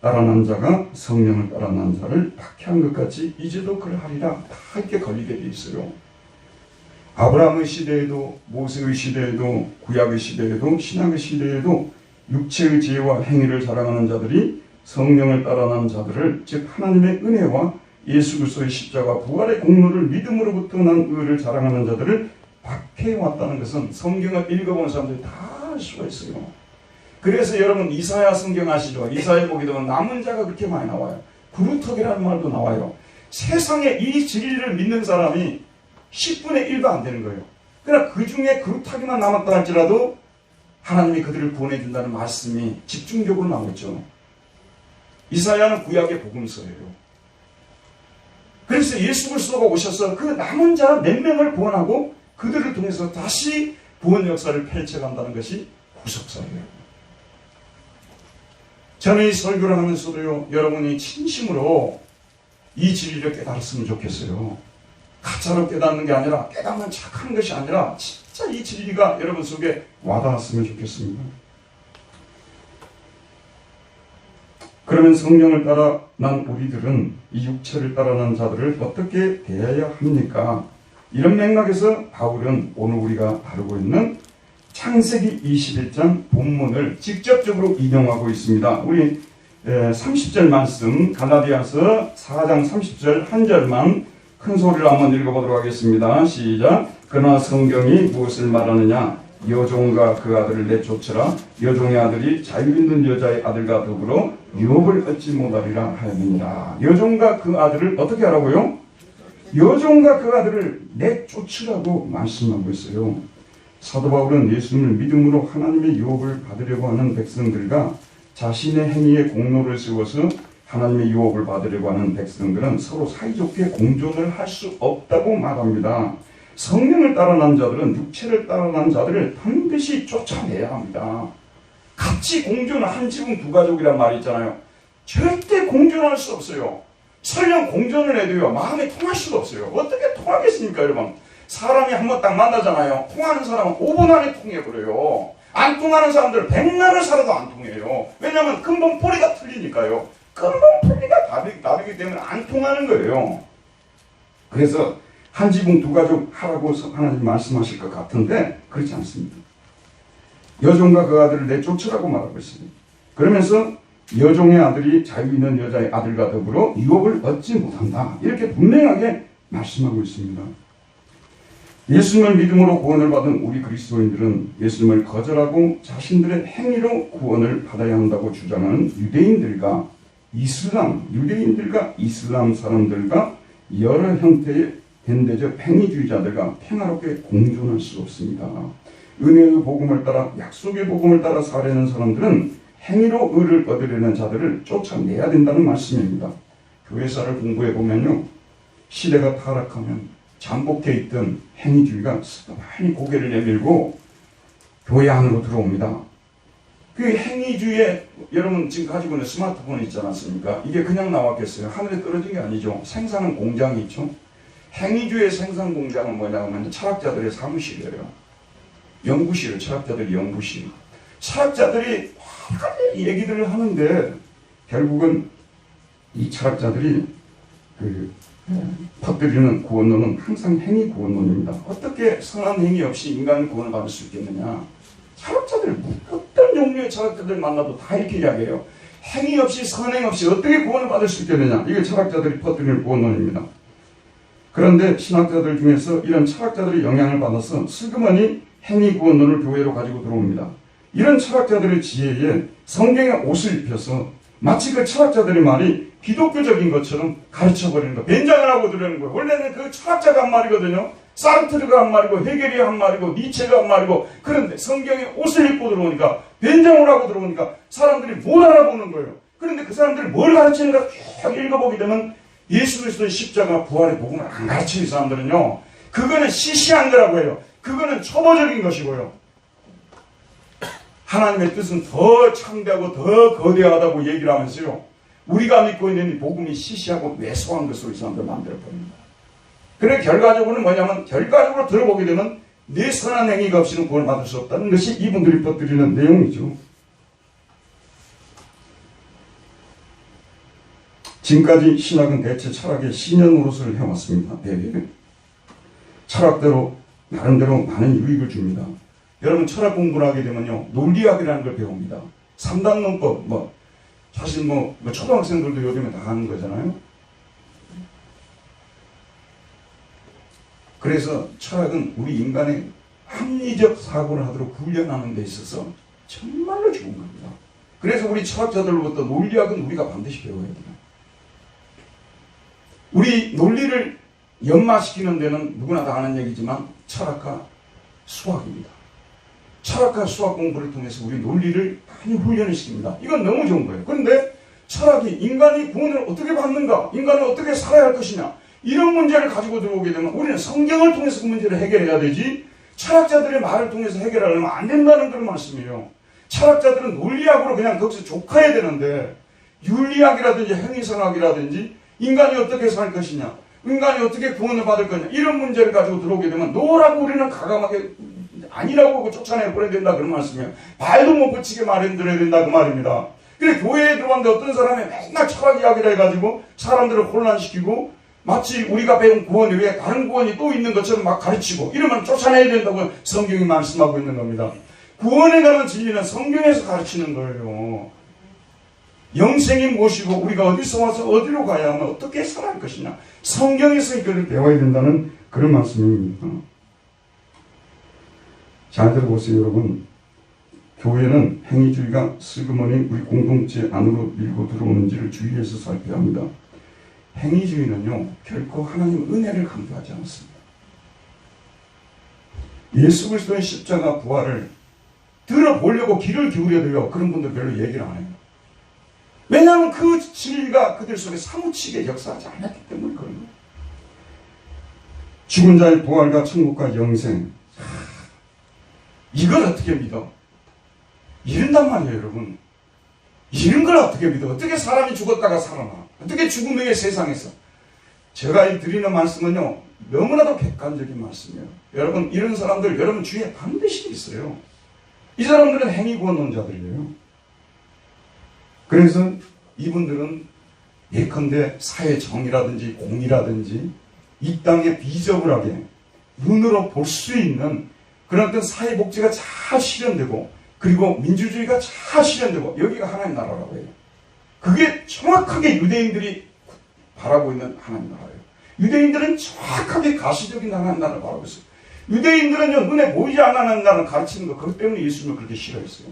따라 난 자가 성령을 따라 난 자를 박해한 것 같이 이제도 그러하리라, 다 이렇게 걸리게 돼 있어요. 아브라함의 시대에도, 모세의 시대에도, 구약의 시대에도, 신약의 시대에도 육체의 지혜와 행위를 자랑하는 자들이 성령을 따라 난 자들을, 즉 하나님의 은혜와 예수 그리스도의 십자가 부활의 공로를 믿음으로부터 난 의를 자랑하는 자들을 박해왔다는 것은 성경을 읽어본 사람들이 다 알 수가 있어요. 그래서 여러분, 이사야 성경 아시죠? 이사야 보게 되면 남은 자가 그렇게 많이 나와요. 구루터기라는 말도 나와요. 세상에 이 진리를 믿는 사람이 10분의 1도 안 되는 거예요. 그러나 그 중에 그루터기만 남았다 할지라도 하나님이 그들을 구원해준다는 말씀이 집중적으로 나오죠. 이사야는 구약의 복음서예요. 그래서 예수 그리스도가 오셔서 그 남은 자 몇 명을 구원하고 그들을 통해서 다시 구원 역사를 펼쳐간다는 것이 구속사예요. 저는 이 설교를 하면서도요, 여러분이 진심으로 이 진리를 깨달았으면 좋겠어요. 가짜로 깨닫는 게 아니라, 깨닫는 척하는 것이 아니라 진짜 이 진리가 여러분 속에 와닿았으면 좋겠습니다. 그러면 성령을 따라 난 우리들은 이 육체를 따라 난 자들을 어떻게 대해야 합니까? 이런 맥락에서 바울은 오늘 우리가 다루고 있는 창세기 21장 본문을 직접적으로 인용하고 있습니다. 우리 30절 말씀, 갈라디아서 4장 30절 한 절만 큰 소리로 한번 읽어보도록 하겠습니다. 시작. 그러나 성경이 무엇을 말하느냐? 여종과 그 아들을 내쫓으라. 여종의 아들이 자유 있는 여자의 아들과 더불어 유업을 얻지 못하리라 하였느니라. 여종과 그 아들을 어떻게 하라고요? 여종과 그 아들을 내쫓으라고 말씀하고 있어요. 사도 바울은 예수님을 믿음으로 하나님의 유업을 받으려고 하는 백성들과 자신의 행위에 공로를 세워서 하나님의 유업을 받으려고 하는 백성들은 서로 사이좋게 공존을 할 수 없다고 말합니다. 성령을 따라 난 자들은 육체를 따라 난 자들을 반드시 쫓아내야 합니다. 같이 공존을 한 지붕 두 가족이란 말이 있잖아요. 절대 공존할 수 없어요. 설령 공존을 해도요, 마음이 통할 수가 없어요. 어떻게 통하겠습니까, 여러분? 사람이 한번 딱 만나잖아요. 통하는 사람은 5분 안에 통해버려요. 안 통하는 사람들은 100년을 살아도 안 통해요. 왜냐하면 근본 뿌리가 틀리니까요. 근본 뿌리가 다르기 때문에 안 통하는 거예요. 그래서 한 지붕 두 가족 하라고 하나님 말씀하실 것 같은데 그렇지 않습니다. 여종과 그 아들을 내쫓으라고 말하고 있습니다. 그러면서 여종의 아들이 자유 있는 여자의 아들과 더불어 유업을 얻지 못한다. 이렇게 분명하게 말씀하고 있습니다. 예수님을 믿음으로 구원을 받은 우리 그리스도인들은 예수님을 거절하고 자신들의 행위로 구원을 받아야 한다고 주장하는 유대인들과 이슬람 사람들과 여러 형태의 현대적 행위주의자들과 평화롭게 공존할 수 없습니다. 은혜의 복음을 따라 약속의 복음을 따라 살아가는 사람들은 행위로 의를 얻으려는 자들을 쫓아내야 된다는 말씀입니다. 교회사를 공부해 보면요, 시대가 타락하면 잠복해 있던 행위주의가 많이 고개를 내밀고 교회 안으로 들어옵니다. 그 행위주의에 여러분 지금 가지고 있는 스마트폰 있지 않습니까? 이게 그냥 나왔겠어요? 하늘에 떨어진 게 아니죠. 생산하는 공장이 있죠. 행위주의 생산 공장은 뭐냐면 철학자들의 사무실이에요. 연구실, 철학자들의 연구실. 철학자들이 여러 가지 얘기들을 하는데 결국은 이 철학자들이 퍼뜨리는 구원론은 항상 행위 구원론입니다. 어떻게 선한 행위 없이 인간은 구원을 받을 수 있겠느냐? 철학자들, 어떤 종류의 철학자들 만나도 다 이렇게 이야기해요. 행위 없이, 선행 없이 어떻게 구원을 받을 수 있겠느냐? 이게 철학자들이 퍼뜨리는 구원론입니다. 그런데 신학자들 중에서 이런 철학자들의 영향을 받아서 슬그머니 행위 구원론을 교회로 가지고 들어옵니다. 이런 철학자들의 지혜에 성경의 옷을 입혀서 마치 그 철학자들의 말이 기독교적인 것처럼 가르쳐버리는 거, 변장을 하고 들으는 거예요. 원래는 그 철학자가 한 말이거든요. 사르트르가 한 말이고, 헤겔이 한 말이고, 니체가 한 말이고, 그런데 성경의 옷을 입고 들어오니까, 변장을 하고 들어오니까 사람들이 못 알아보는 거예요. 그런데 그 사람들이 뭘 가르치는가 쭉 읽어보게 되면 예수 그리스도의 십자가 부활의 복음을 안 가르치는 사람들은요, 그거는 시시한 거라고 해요. 그거는 초보적인 것이고요. 하나님의 뜻은 더 창대하고 더 거대하다고 얘기를 하면서요, 우리가 믿고 있는 이 복음이 시시하고 왜소한 것으로 이 사람들 만들어버립니다. 그래 결과적으로는 뭐냐면, 결과적으로 들어보게 되면 내 선한 행위가 없이는 구원을 받을 수 없다는 것이 이분들이 퍼뜨리는 내용이죠. 지금까지 신학은 대체 철학의 신현 노릇을 해왔습니다. 철학대로 나름대로 많은 유익을 줍니다. 여러분 철학 공부를 하게 되면요, 논리학이라는 걸 배웁니다. 3단론법, 사실 초등학생들도 요즘에 다 하는 거잖아요. 그래서 철학은 우리 인간의 합리적 사고를 하도록 훈련하는 데 있어서 정말로 좋은 겁니다. 그래서 우리 철학자들로부터 논리학은 우리가 반드시 배워야 돼요. 우리 논리를 연마시키는 데는 누구나 다 아는 얘기지만 철학과 수학입니다. 철학과 수학 공부를 통해서 우리 논리를 많이 훈련을 시킵니다. 이건 너무 좋은 거예요. 그런데 철학이 인간이 구원을 어떻게 받는가, 인간은 어떻게 살아야 할 것이냐, 이런 문제를 가지고 들어오게 되면 우리는 성경을 통해서 그 문제를 해결해야 되지, 철학자들의 말을 통해서 해결하려면 안 된다는 그런 말씀이에요. 철학자들은 논리학으로 그냥 거기서 족해야 되는데 윤리학이라든지 행위선학이라든지 인간이 어떻게 살 것이냐, 인간이 어떻게 구원을 받을 거냐, 이런 문제를 가지고 들어오게 되면 너라고 우리는 가감하게 아니라고 쫓아내버려야 된다 그런 말씀이에요. 발도 못 붙이게 말해드려야 된다 그 말입니다. 그래 교회에 들어왔는데 어떤 사람이 맨날 철학 이야기를 해가지고 사람들을 혼란시키고 마치 우리가 배운 구원 외에 다른 구원이 또 있는 것처럼 막 가르치고 이러면 쫓아내야 된다고 성경이 말씀하고 있는 겁니다. 구원에 관한 진리는 성경에서 가르치는 거예요. 영생이 무엇이고 우리가 어디서 와서 어디로 가야 하면 어떻게 살아갈 것이냐, 성경에서 이걸 배워야 된다는 그런 말씀입니다. 잘 들어보세요 여러분. 교회는 행위주의가 슬그머니 우리 공동체 안으로 밀고 들어오는지를 주의해서 살펴야 합니다. 행위주의는요 결코 하나님 은혜를 강조하지 않습니다. 예수 그리스도의 십자가 부활을 들어보려고 귀를 기울여도요 그런 분들 별로 얘기를 안 해요. 왜냐하면 그 진리가 그들 속에 사무치게 역사하지 않았기 때문에 그런 거예요. 죽은 자의 부활과 천국과 영생, 이걸 어떻게 믿어? 이른단 말이에요 여러분. 이런 걸 어떻게 믿어? 어떻게 사람이 죽었다가 살아나? 어떻게 죽음 후에 세상에서? 제가 드리는 말씀은요 너무나도 객관적인 말씀이에요. 여러분 이런 사람들 여러분 주위에 반드시 있어요. 이 사람들은 행위구원론자들이에요. 그래서 이분들은 예컨대 사회정의라든지 공의라든지 이 땅에 비저블하게 눈으로 볼 수 있는 그런 어떤 사회복지가 잘 실현되고 그리고 민주주의가 잘 실현되고 여기가 하나님 나라라고 해요. 그게 정확하게 유대인들이 바라고 있는 하나님 나라예요. 유대인들은 정확하게 가시적인 하나님 나라를 바라고 있어요. 유대인들은요 눈에 보이지 않는 하나님 나라를 가르치는 거 그것 때문에 예수님을 그렇게 싫어했어요.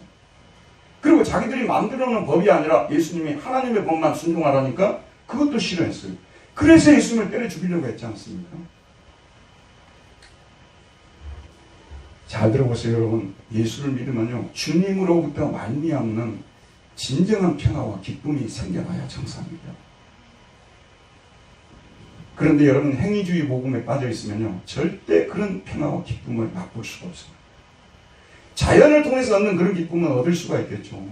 그리고 자기들이 만들어놓은 법이 아니라 예수님이 하나님의 법만 순종하라니까 그것도 싫어했어요. 그래서 예수님을 때려 죽이려고 했지 않습니까? 잘 들어보세요 여러분. 예수를 믿으면요 주님으로부터 말미암는 진정한 평화와 기쁨이 생겨나야 정상입니다. 그런데 여러분 행위주의 복음에 빠져 있으면요 절대 그런 평화와 기쁨을 맛볼 수가 없어요. 자연을 통해서 얻는 그런 기쁨은 얻을 수가 있겠죠.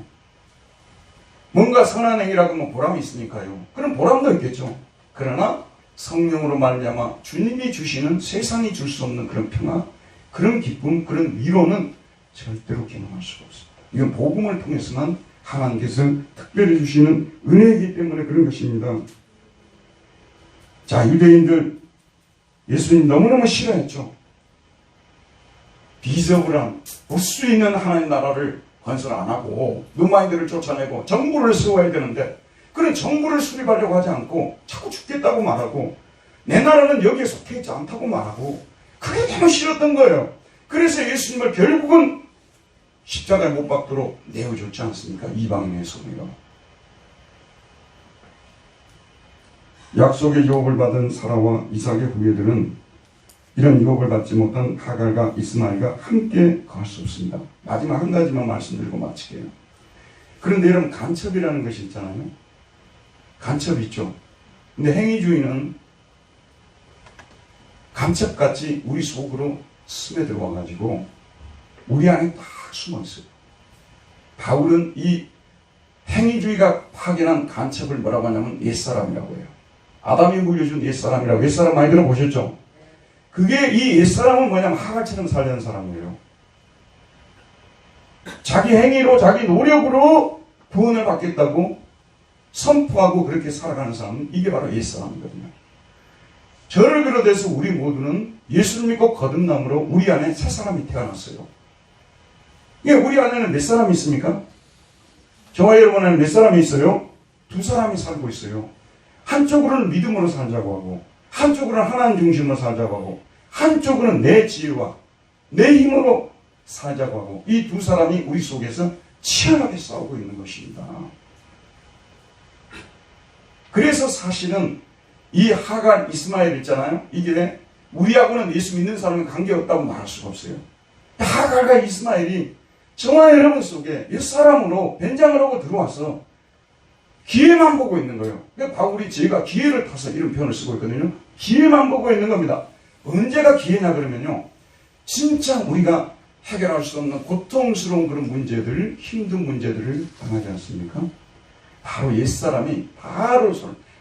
뭔가 선한 행위라고 하면 보람이 있으니까요. 그런 보람도 있겠죠. 그러나 성령으로 말미암아 주님이 주시는 세상이 줄 수 없는 그런 평화, 그런 기쁨, 그런 위로는 절대로 경험할 수가 없습니다. 이건 복음을 통해서만 하나님께서 특별히 주시는 은혜이기 때문에 그런 것입니다. 자, 유대인들 예수님 너무너무 싫어했죠. 비저블한 볼 수 있는 하나님 나라를 건설 안 하고 노마이들을 쫓아내고 정부를 세워야 되는데 그런 정부를 수립하려고 하지 않고 자꾸 죽겠다고 말하고 내 나라는 여기에 속해 있지 않다고 말하고 그게 너무 싫었던 거예요. 그래서 예수님을 결국은 십자가에 못 박도록 내어줬지 않습니까? 이방인의 손으로. 약속의 유업을 받은 사라와 이삭의 후예들은 이런 유업을 받지 못한 하갈과 이스마엘과 함께 갈 수 없습니다. 마지막 한 가지만 말씀드리고 마칠게요. 그런데 여러분 간첩이라는 것이 있잖아요. 간첩이 있죠. 근데 행위주의는 간첩같이 우리 속으로 스며들어와가지고 우리 안에 딱 숨어있어요. 바울은 이 행위주의가 파견한 간첩을 뭐라고 하냐면 옛사람이라고 해요. 아담이 물려준 옛사람이라고. 옛사람 많이 들어보셨죠? 그게 이 옛사람은 뭐냐면 하갈처럼 살려는 사람이에요. 자기 행위로 자기 노력으로 구원을 받겠다고 선포하고 그렇게 살아가는 사람은 이게 바로 옛사람이거든요. 저를 비롯해서 우리 모두는 예수를 믿고 거듭남으로 우리 안에 새 사람이 태어났어요. 이게 우리 안에는 몇 사람이 있습니까? 저와 여러분 안에는 몇 사람이 있어요? 두 사람이 살고 있어요. 한쪽으로는 믿음으로 살자고 하고 한쪽으로는 하나님 중심으로 살자고 하고 한쪽으로는 내 지혜와 내 힘으로 살자고 하고 이 두 사람이 우리 속에서 치열하게 싸우고 있는 것입니다. 그래서 사실은 이 하갈 이스마엘 있잖아요. 이게 우리하고는 예수 믿는 사람이 관계없다고 말할 수가 없어요. 하갈과 이스마엘이 저와 여러분 속에 옛사람으로 변장을 하고 들어와서 기회만 보고 있는 거예요. 그러니까 바울이 제가 기회를 타서 이런 표현을 쓰고 있거든요. 기회만 보고 있는 겁니다. 언제가 기회냐 그러면요. 진짜 우리가 해결할 수 없는 고통스러운 그런 문제들, 힘든 문제들을 당하지 않습니까? 바로 옛사람이 바로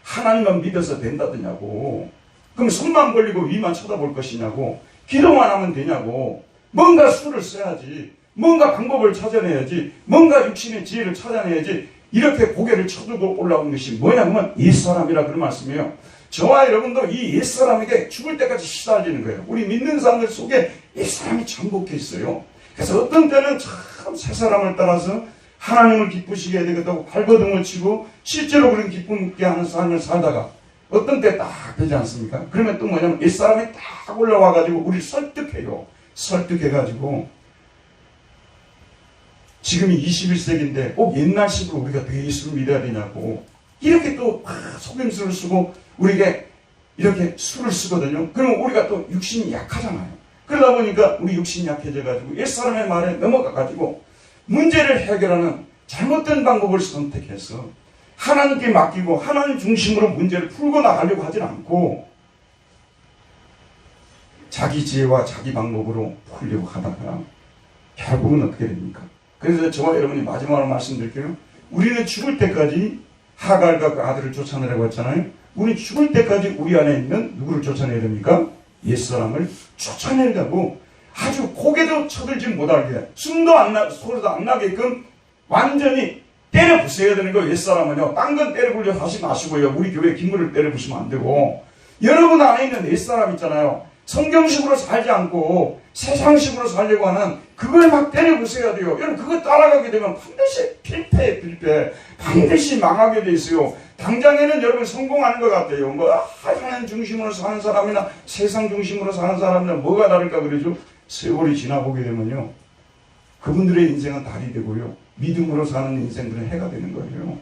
하나님만 믿어서 된다더냐고. 그럼 손만 벌리고 위만 쳐다볼 것이냐고. 기도만 하면 되냐고. 뭔가 수를 써야지. 뭔가 방법을 찾아내야지. 뭔가 육신의 지혜를 찾아내야지. 이렇게 고개를 쳐들고 올라온 것이 뭐냐면 옛사람이라 그런 말씀이에요. 저와 여러분도 이 옛사람에게 죽을 때까지 시달리는 거예요. 우리 믿는 사람들 속에 옛사람이 전복해 있어요. 그래서 어떤 때는 참 새사람을 따라서 하나님을 기쁘시게 해야 되겠다고 발버둥을 치고 실제로 그런 기쁨 있게 하는 삶을 살다가 어떤 때 딱 되지 않습니까? 그러면 또 뭐냐면 옛사람이 딱 올라와가지고 우리를 설득해요. 설득해가지고 지금이 21세기인데 꼭 옛날식으로 우리가 더 예수를 믿어야 되냐고 이렇게 또 속임수를 쓰고 우리에게 이렇게 수를 쓰거든요. 그러면 우리가 또 육신이 약하잖아요. 그러다 보니까 우리 육신이 약해져가지고 옛사람의 말에 넘어가가지고 문제를 해결하는 잘못된 방법을 선택해서 하나님께 맡기고 하나님 중심으로 문제를 풀고 나가려고 하진 않고 자기 지혜와 자기 방법으로 풀려고 하다가 결국은 어떻게 됩니까? 그래서 저와 여러분이 마지막으로 말씀드릴게요. 우리는 죽을 때까지 하갈과 그 아들을 쫓아내라고 했잖아요. 우리 죽을 때까지 우리 안에 있는 누구를 쫓아내야 됩니까? 옛사람을 쫓아내려고 아주 고개도 쳐들지 못하게 숨도 소리도 안 나게끔 완전히 때려 부숴야 되는 거예요. 옛사람은요. 딴 건 때려 부려 하지 마시고요. 우리 교회 김구를 때려 부시면 안 되고 여러분 안에 있는 옛사람 있잖아요. 성경식으로 살지 않고 세상식으로 살려고 하는 그걸 막 때려 부숴야 돼요. 여러분 그거 따라가게 되면 반드시 필패 반드시 망하게 돼 있어요. 당장에는 여러분 성공하는 것 같아요. 뭐 하나님 중심으로 사는 사람이나 세상 중심으로 사는 사람이나 뭐가 다를까 그러죠. 세월이 지나보게 되면요. 그분들의 인생은 달이 되고요. 믿음으로 사는 인생들은 해가 되는 거예요.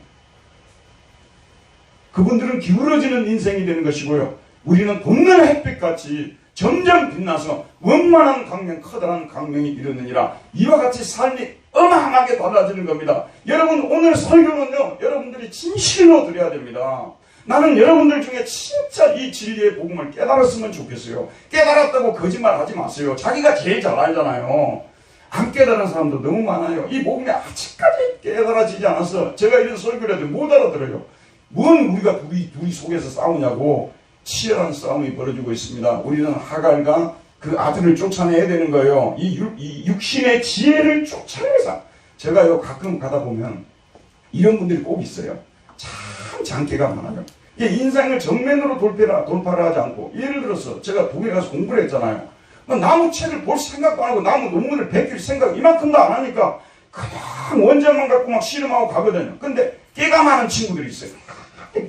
그분들은 기울어지는 인생이 되는 것이고요. 우리는 돋는 햇빛같이 점점 빛나서 원만한 강명, 커다란 강명이 이루느니라. 이와 같이 삶이 어마어마하게 달라지는 겁니다. 여러분 오늘 설교는요. 여러분들이 진실로 드려야 됩니다. 나는 여러분들 중에 진짜 이 진리의 복음을 깨달았으면 좋겠어요. 깨달았다고 거짓말 하지 마세요. 자기가 제일 잘 알잖아요. 안 깨달은 사람도 너무 많아요. 이 복음이 아직까지 깨달아지지 않아서 제가 이런 설교를 해도 못 알아들어요. 뭔 우리가 둘이 속에서 싸우냐고 치열한 싸움이 벌어지고 있습니다. 우리는 하갈과 그 아들을 쫓아내야 되는 거예요. 이 육신의 지혜를 쫓아내서 제가요 가끔 가다 보면 이런 분들이 꼭 있어요. 참 장기가 많아요. 인생을 정면으로 돌파를 하지 않고 예를 들어서 제가 독일에 가서 공부를 했잖아요. 나무 책을 볼 생각도 안 하고 나무 논문을 베낄 생각 이만큼도 안 하니까 그냥 원자만 갖고 막 씨름하고 가거든요. 근데 깨가 많은 친구들이 있어요.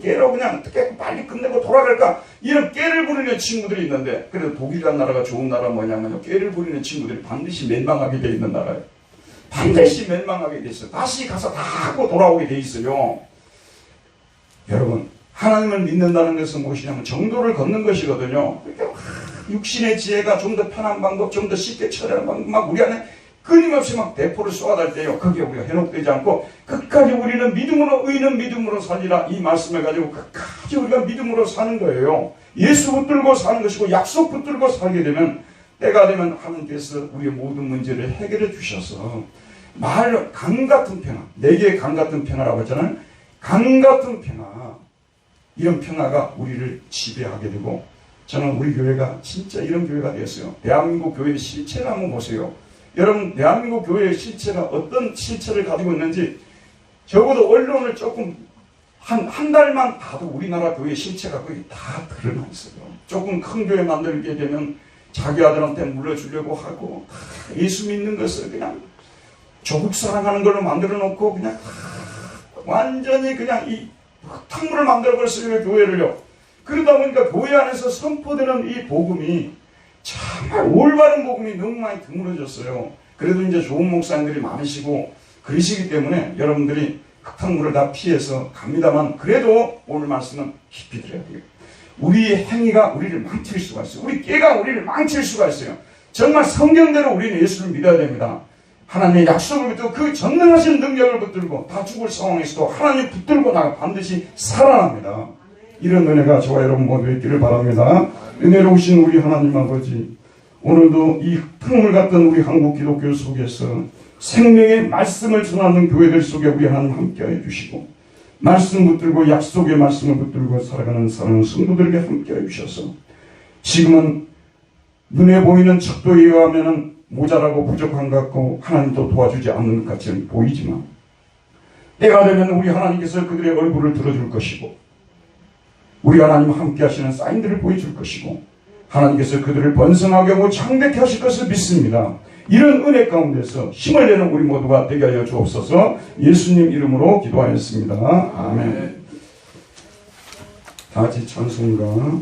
깨로 그냥 어떻게 빨리 끝내고 돌아갈까 이런 깨를 부리는 친구들이 있는데 그래도 독일이라는 나라가 좋은 나라 뭐냐면요. 깨를 부리는 친구들이 반드시 멸망하게 돼 있는 나라예요. 반드시 멸망하게 돼 있어요. 다시 가서 다 하고 돌아오게 돼 있어요. 여러분 하나님을 믿는다는 것은 무엇이냐면 정도를 걷는 것이거든요. 그러니까 육신의 지혜가 좀 더 편한 방법, 좀 더 쉽게 처리하는 방법 막 우리 안에 끊임없이 막 대포를 쏘아달 때요. 거기에 우리가 현혹되지 않고 끝까지 우리는 믿음으로 의인은 믿음으로 살리라 이 말씀을 가지고 끝까지 우리가 믿음으로 사는 거예요. 예수 붙들고 사는 것이고 약속 붙들고 살게 되면 때가 되면 하나님께서 우리의 모든 문제를 해결해 주셔서 말로 강 같은 평화, 내게 강 같은 평화라고 했잖아요. 강 같은 평화, 이런 평화가 우리를 지배하게 되고 저는 우리 교회가 진짜 이런 교회가 되었어요. 대한민국 교회의 실체를 한번 보세요. 여러분 대한민국 교회의 실체가 어떤 실체를 가지고 있는지 적어도 언론을 조금 한 달만 봐도 우리나라 교회의 실체가 거의 다 드러나 있어요. 조금 큰 교회 만들게 되면 자기 아들한테 물려주려고 하고 예수 믿는 것을 그냥 조국 사랑하는 걸로 만들어 놓고 그냥 완전히 그냥 이 흙탕물을 만들어 버렸어요. 교회를요. 그러다 보니까 교회 안에서 선포되는 이 복음이 정말 올바른 복음이 너무 많이 드물어졌어요. 그래도 이제 좋은 목사님들이 많으시고 그러시기 때문에 여러분들이 흙탕물을 다 피해서 갑니다만 그래도 오늘 말씀은 깊이 들어야 돼요. 우리의 행위가 우리를 망칠 수가 있어요. 우리 깨가 우리를 망칠 수가 있어요. 정말 성경대로 우리는 예수를 믿어야 됩니다. 하나님의 약속을 붙들고 그 전능하신 능력을 붙들고 다 죽을 상황에서도 하나님 붙들고 나가 반드시 살아납니다. 이런 은혜가 저와 여러분 모두 있기를 바랍니다. 은혜로우신 우리 하나님 아버지, 오늘도 이 흙탕물 같던 우리 한국 기독교 속에서 생명의 말씀을 전하는 교회들 속에 우리 하나님 함께하여 주시고, 말씀 붙들고 약속의 말씀을 붙들고 살아가는 사랑하는 성도들에게 함께하여 주셔서, 지금은 눈에 보이는 척도에 의하면 모자라고 부족한 것 같고 하나님도 도와주지 않는 것 같이 보이지만, 때가 되면 우리 하나님께서 그들의 얼굴을 들어줄 것이고, 우리 하나님 함께 하시는 사인들을 보여줄 것이고, 하나님께서 그들을 번성하게 하고 창대케 하실 것을 믿습니다. 이런 은혜 가운데서 힘을 내는 우리 모두가 되게 하여 주옵소서. 예수님 이름으로 기도하였습니다. 아멘. 다 같이 찬송가